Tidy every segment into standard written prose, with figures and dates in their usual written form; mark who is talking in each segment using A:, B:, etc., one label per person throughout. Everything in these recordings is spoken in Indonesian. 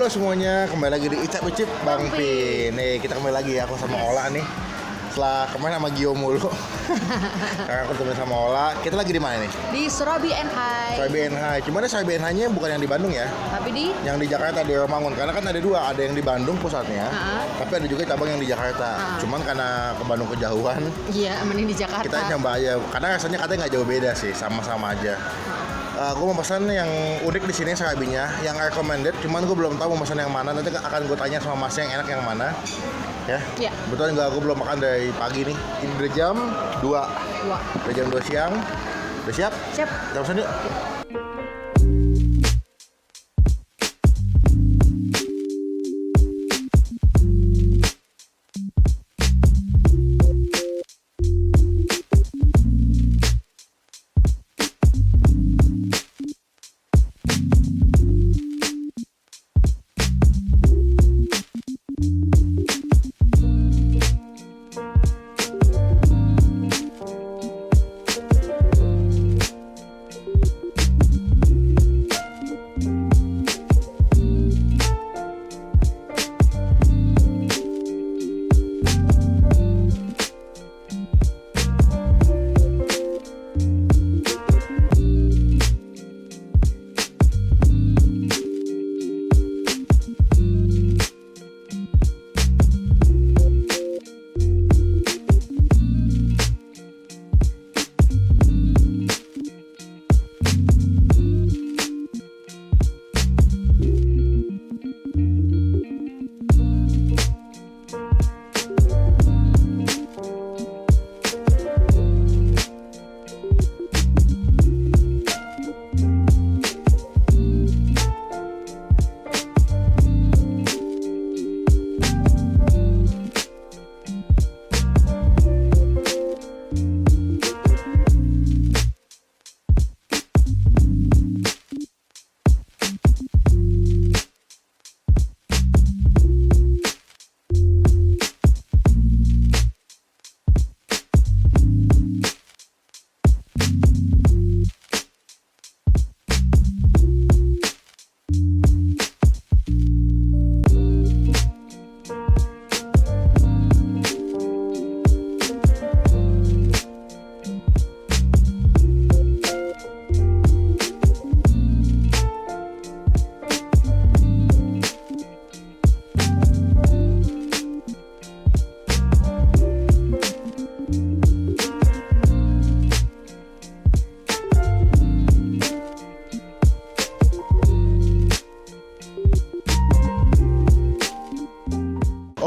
A: Halo semuanya, kembali lagi di Icap Icip Bang Pi. Nih kita kembali lagi ya, aku sama Ola nih. Setelah kemarin sama Gio mulu. Sekarang aku ketemu sama Ola. Kita lagi di mana nih?
B: Di Surabi and High.
A: Surabi and High. Cuman Surabi and High-nya bukan yang di Bandung ya.
B: Tapi
A: yang di Jakarta, di Romangun. Karena kan ada dua, ada yang di Bandung pusatnya. Tapi ada juga cabang yang di Jakarta. Cuman karena ke Bandung kejauhan.
B: Iya, mending di Jakarta.
A: Kita nyoba aja. Karena rasanya katanya nggak jauh beda sih, sama-sama aja. Gue mau pesan yang unik di sini serabinya, yang recommended. Cuman gue belum tahu mau pesan yang mana. Nanti akan gue tanya sama Mas yang enak yang mana. Ya. Betul nggak? Gue belum makan dari pagi nih. Ini udah jam 2. Udah jam 2 siang. Udah siap?
B: Siap.
A: Kita pesan yuk.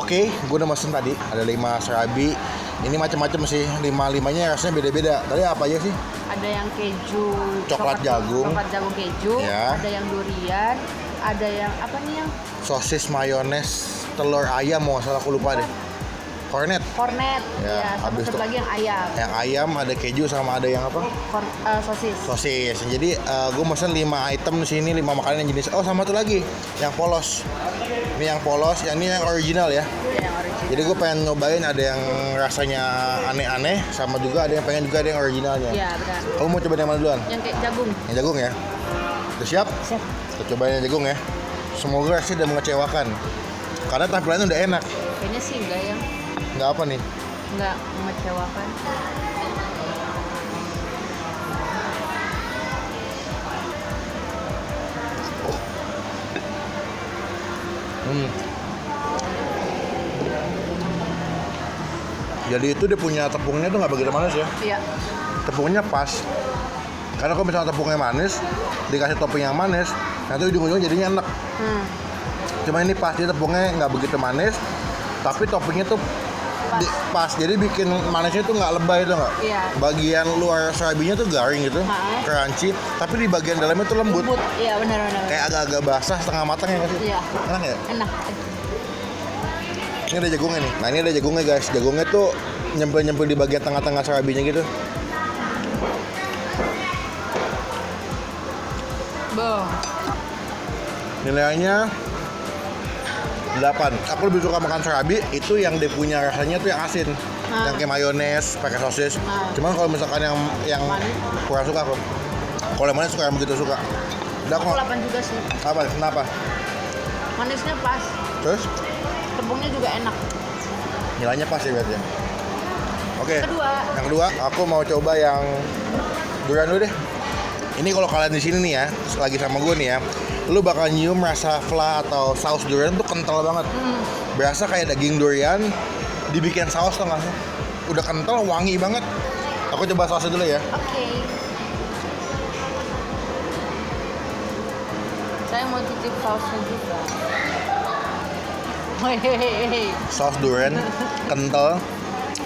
A: Oke, gue udah mesen tadi, ada 5 serabi. Ini macam-macam sih, 5-5-nya rasanya beda-beda. Tadi apa aja sih?
B: Ada yang keju,
A: Coklat jagung
B: keju,
A: ya.
B: Ada yang durian, ada yang apa nih yang
A: sosis, mayones, telur ayam, mau salah aku lupa deh. Cornet
B: ya, sama
A: habis
B: satu
A: itu
B: lagi yang ayam.
A: Yang ayam, ada keju, sama ada yang apa? Sosis. Jadi gue mesen 5 item di sini, 5 makanan yang jenis. Oh, sama tuh lagi, yang polos. Ini yang polos, yang ini yang original ya.
B: Yang original.
A: Jadi gue pengen nyobain, ada yang rasanya aneh-aneh, sama juga ada yang pengen juga ada yang originalnya.
B: Iya, benar.
A: Kamu mau cobain yang mana duluan?
B: Yang kayak jagung.
A: Yang jagung ya. Udah siap?
B: Siap.
A: Kita cobain yang jagung ya. Semoga rasanya udah mengecewakan. Karena tampilannya udah enak.
B: Kayaknya sih enggak ya.
A: Enggak apa nih?
B: Enggak mengecewakan.
A: Jadi itu dia punya tepungnya tuh nggak begitu manis ya?
B: Iya.
A: Tepungnya pas. Karena kalau misalnya tepungnya manis, dikasih topping yang manis, nanti ujung-ujungnya jadinya enak. Cuma ini pas, dia tepungnya nggak begitu manis, tapi toppingnya tuh pas. Jadi bikin manisnya tuh nggak lebay tuh nggak?
B: Iya.
A: Bagian luar serabinya tuh garing gitu, crunchy, tapi di bagian dalamnya tuh lembut.
B: Iya, benar.
A: Kayak agak-agak basah, setengah matang ya nggak sih?
B: Iya.
A: Enak ya?
B: Enak.
A: Ini ada jagungnya nih. Nah, ini ada jagungnya guys. Jagungnya tuh nyempil-nyempil di bagian tengah-tengah serabinya gitu. Nilainya 8. Aku lebih suka makan serabi itu yang dia punya rasanya tuh yang asin. Yang kayak mayones, pakai sosis. Cuman kalau misalkan yang kurang suka aku. Kalau yang manis suka yang begitu suka. Udah
B: Aku 8 juga sih.
A: Apa? Kenapa?
B: Manisnya pas,
A: Terus
B: tepungnya juga enak.
A: nilainya pas ya berarti. Oke.
B: Kedua.
A: Yang kedua, aku mau coba yang durian dulu deh. Ini kalau kalian di sini nih ya, lagi sama gue nih ya, lu bakal nyium rasa fla atau saus durian tuh kental banget. Berasa kayak daging durian dibikin saus tuh nggak sih? Udah kental, wangi banget. Aku coba sausnya dulu ya.
B: Oke. Saya mau cicip sausnya juga. Hehehe.
A: Saus durian kental,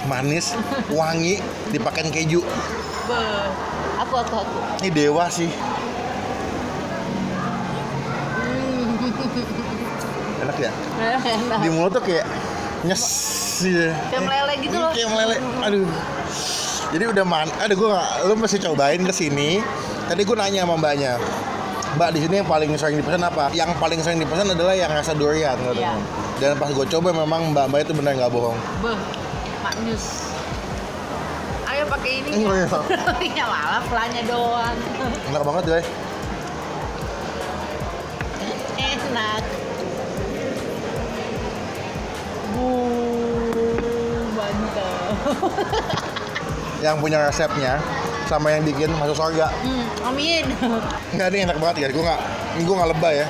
A: manis, wangi, dipakein keju.
B: Beuh. Aku.
A: Ini dewa sih. Enak ya?
B: Enak.
A: Di mulut tuh kayak nyes gitu.
B: Kayak meleleh gitu loh.
A: Kayak meleleh. Aduh. Jadi udah aduh lu mesti cobain ke sini. Tadi gue nanya sama mbaknya. Mbak, di sini yang paling sering dipesan apa? Yang paling sering dipesan adalah yang rasa durian katanya.
B: Iya.
A: Dan pas gue coba memang mbak-mbak itu benar nggak bohong.
B: Beuh. Maknyus. Ayo pakai ini.
A: Iya.
B: Ya malah pelanya doang.
A: Enak banget guys.
B: Enak. Mantap.
A: Yang punya resepnya sama yang bikin masuk surga.
B: Amin.
A: Enggak, ini enak banget guys. Gue nggak lebay ya.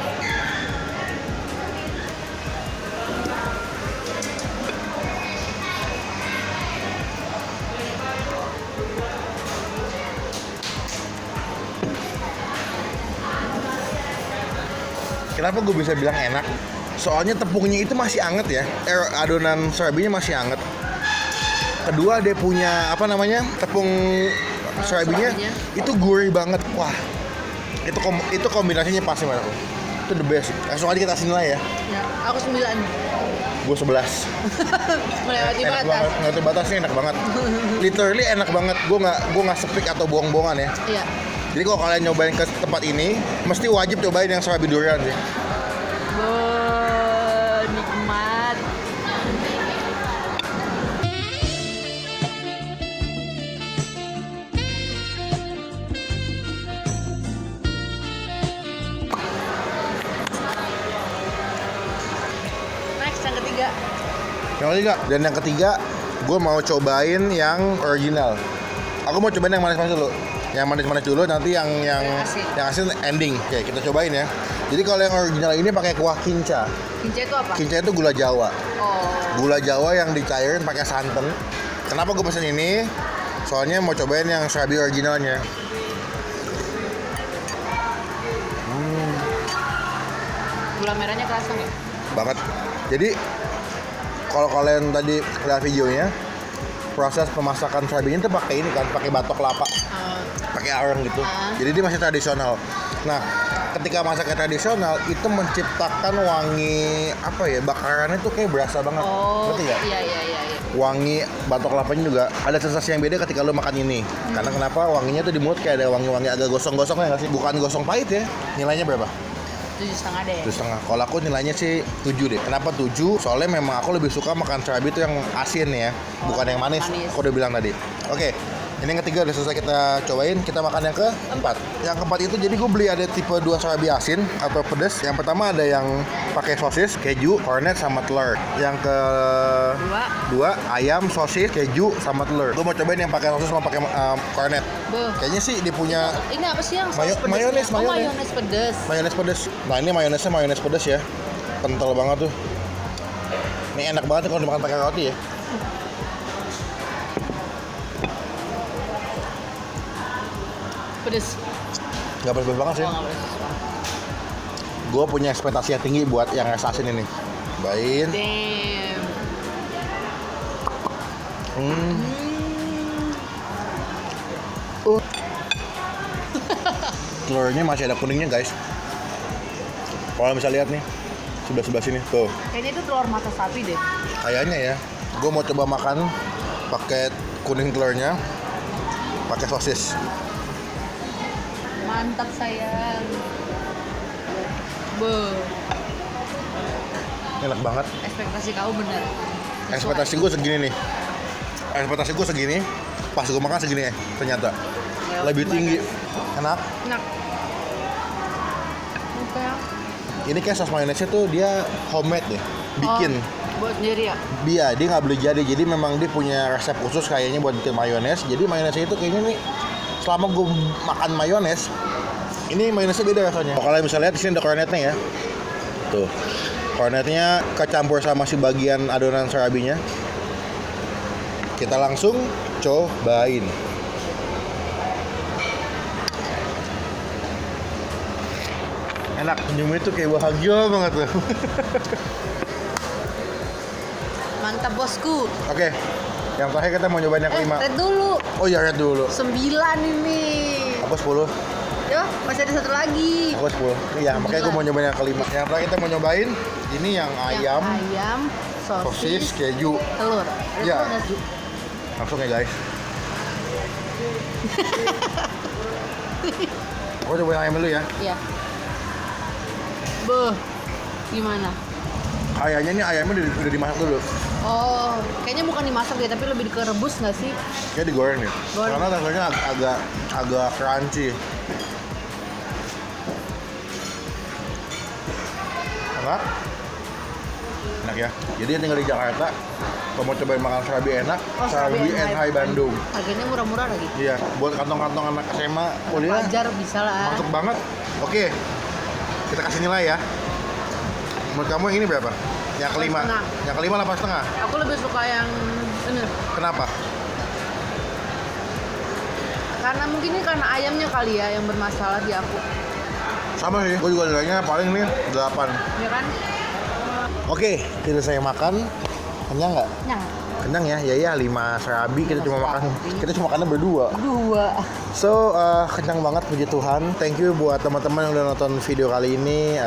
A: Kenapa gue bisa bilang enak? Soalnya tepungnya itu masih anget ya. Adonan serabinya masih anget. Kedua dia punya apa namanya? Tepung serabinya itu gurih banget. Wah. Itu kombinasinya pas banget. Itu the best. Langsung aja kita kasih nilai ya.
B: Ya, aku 9.
A: Gue 11.
B: Melewati
A: Enak
B: batas.
A: banget. Melewati batasnya enak banget. Literally enak banget. Gue nggak sepik atau bohong-bohongan ya.
B: Iya.
A: Jadi kalau kalian nyobain ke tempat ini, mesti wajib cobain yang serabi durian sih.
B: Nikmat. Next, yang ketiga.
A: Dan yang ketiga, gue mau cobain yang original. Aku mau cobain yang manis-manis dulu. Yang manis-manis dulu, nanti yang asin ending. Oke, kita cobain ya. Jadi kalau yang original ini pakai kuah kinca.
B: Kinca itu apa?
A: Kinca itu gula Jawa.
B: Oh.
A: Gula Jawa yang dicairin pakai santan. Kenapa gue pesen ini? Soalnya mau cobain yang serabi originalnya.
B: Gula merahnya kerasa nggak?
A: Banget. Jadi kalau kalian tadi lihat videonya, proses pemasakan serabinya itu pakai ini kan, pakai batok kelapa, pakai arang gitu. Jadi dia masih tradisional. Nah, ketika masaknya tradisional itu menciptakan wangi apa ya, bakarannya tuh kayak berasa banget.
B: Oh.
A: Ngerti nggak?
B: Iya.
A: Wangi batok kelapanya juga ada sensasi yang beda ketika lo makan ini. Karena kenapa? Wanginya tuh di mulut kayak ada wangi-wangi agak gosong-gosongnya nggak sih? Bukan gosong pahit ya. Nilainya berapa?
B: 7,5 deh.
A: 7,5. Kalau aku nilainya sih 7 deh. Kenapa 7? Soalnya memang aku lebih suka makan serabi itu yang asin ya, bukan yang manis. Aku udah bilang tadi. Oke. Ini yang ketiga udah selesai kita cobain, kita makan yang keempat. Yang keempat itu jadi gue beli ada tipe 2 serabi asin atau pedas. Yang pertama ada yang pakai sosis, keju, kornet sama telur. Yang kedua ayam, sosis, keju sama telur. Gue mau cobain yang pakai sosis sama pakai kornet. Kayaknya sih dia punya
B: Ini apa sih yang saus pedasnya?
A: mayones.
B: Mayones pedas.
A: Mayones pedas. Nah ini mayonesnya mayones pedas ya. Kental banget tuh. Ini enak banget kalau dimakan pakai roti ya.
B: Pedas.
A: Gak pedas banget sih.
B: Oh, nggak pedas.
A: Gue punya ekspektasi yang tinggi buat yang rasa asin ini. Cobain.
B: Damn.
A: Telurnya masih ada kuningnya guys. Kalau bisa lihat nih, sebelah sini tuh.
B: Kayaknya itu telur mata sapi deh.
A: Kayaknya ya. Gue mau coba makan pakai kuning telurnya, pakai sosis.
B: Mantap sayang.
A: Enak banget.
B: Ekspektasi kamu bener.
A: Ekspektasi gue segini nih. Ekspektasi gue segini. Pas gue makan segini ya. Ternyata lebih tinggi. Enak.
B: Enak. Oke.
A: Ini kayak saus mayonesnya tuh dia homemade deh, bikin.
B: Oh, buat sendiri ya?
A: Dia nggak beli jadi memang dia punya resep khusus kayaknya buat bikin mayones. Jadi mayonesnya itu kayaknya nih selama gue makan mayones, ini mayonesnya beda rasanya. Kalau misalnya lihat di sini ada kornetnya ya, tuh kornetnya kecampur sama si bagian adonan serabinya. Kita langsung cobain. Enak, senyumnya tuh kayak bahagia banget tuh.
B: Mantap bosku.
A: Oke, yang terakhir kita mau nyobain yang kelima.
B: Red dulu.
A: Oh iya, red dulu.
B: 9 ini.
A: Aku 10.
B: Yo, masih ada satu lagi.
A: Aku 10. Iya, makanya gue mau nyobain yang kelima. Yang terakhir kita mau nyobain ini yang ayam,
B: Ayam,
A: sosis, keju.
B: telur.
A: Ya.
B: Telur nasi.
A: Langsung ya guys. Aku cobain ayam dulu ya.
B: Iya. Beuh. Gimana?
A: Kayaknya ini ayamnya udah dimasak dulu.
B: Oh, kayaknya bukan dimasak deh, tapi lebih ke rebus nggak sih?
A: Kayak digoreng nih.
B: Goreng.
A: Karena rasanya agak crunchy. Enak. Enak ya. Jadi yang tinggal di Jakarta, kalau mau cobain makan serabi enak, serabi and Hai Bandung.
B: Harganya murah-murah lagi.
A: Iya, buat kantong-kantong anak SMA kuliah.
B: Wajar bisa lah.
A: Mantep banget. Oke, kita kasih nilai ya. Menurut kamu yang ini berapa? Yang kelima?
B: 8,5.
A: Yang kelima 8,5?
B: Aku lebih suka yang ini.
A: Kenapa?
B: Karena mungkin ini karena ayamnya kali ya yang bermasalah di aku.
A: Sama sih, gue juga nilainya paling nih 8.
B: Ya kan?
A: Oke, kita saya makan. Kenyang nggak?
B: Nah,
A: Kenyang ya? Ya iya, 5 serabi kita cuma makan. Kita cuma makannya berdua.
B: 2.
A: So, kenyang banget puji Tuhan. Thank you buat teman-teman yang udah nonton video kali ini.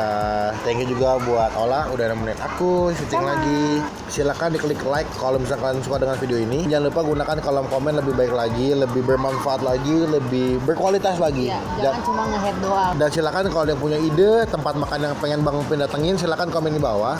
A: Thank you juga buat Ola udah nemenin aku syuting lagi. Silakan diklik like kalau misalnya kalian suka dengan video ini. Jangan lupa gunakan kolom komen lebih baik lagi, lebih bermanfaat lagi, lebih berkualitas lagi.
B: Ya, jangan cuma nge-head doang.
A: Dan silakan kalau ada yang punya ide tempat makan yang pengen Bang Upin datengin, silakan komen di bawah.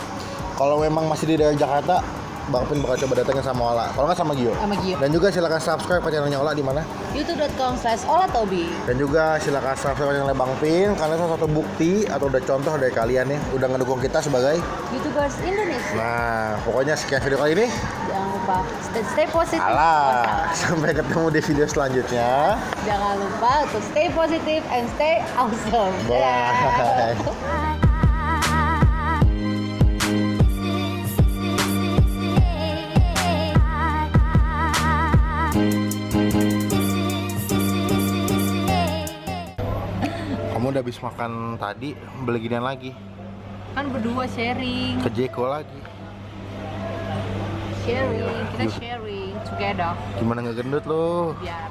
A: Kalau memang masih di daerah Jakarta, Bang Upin bakal coba datengin sama Ola. Kalau nggak sama Gio.
B: Sama Gio.
A: Dan juga silakan subscribe ke channelnya Ola di mana?
B: youtube.com/olatobi.
A: Dan juga silakan subscribe channel Bang Pin karena salah satu bukti atau udah contoh dari kalian nih udah ngedukung kita sebagai
B: YouTubers Indonesia.
A: Nah, pokoknya sekian video kali ini.
B: Jangan lupa stay positif.
A: Alah, sampai ketemu di video selanjutnya.
B: Jangan lupa untuk stay positive and stay awesome.
A: Bye.
B: Dadah.
A: Kamu udah habis makan tadi, beli ginian lagi.
B: Kan berdua sharing.
A: Ke Jeko lagi.
B: Kita sharing together.
A: Gimana ngegendut lo?
B: Biar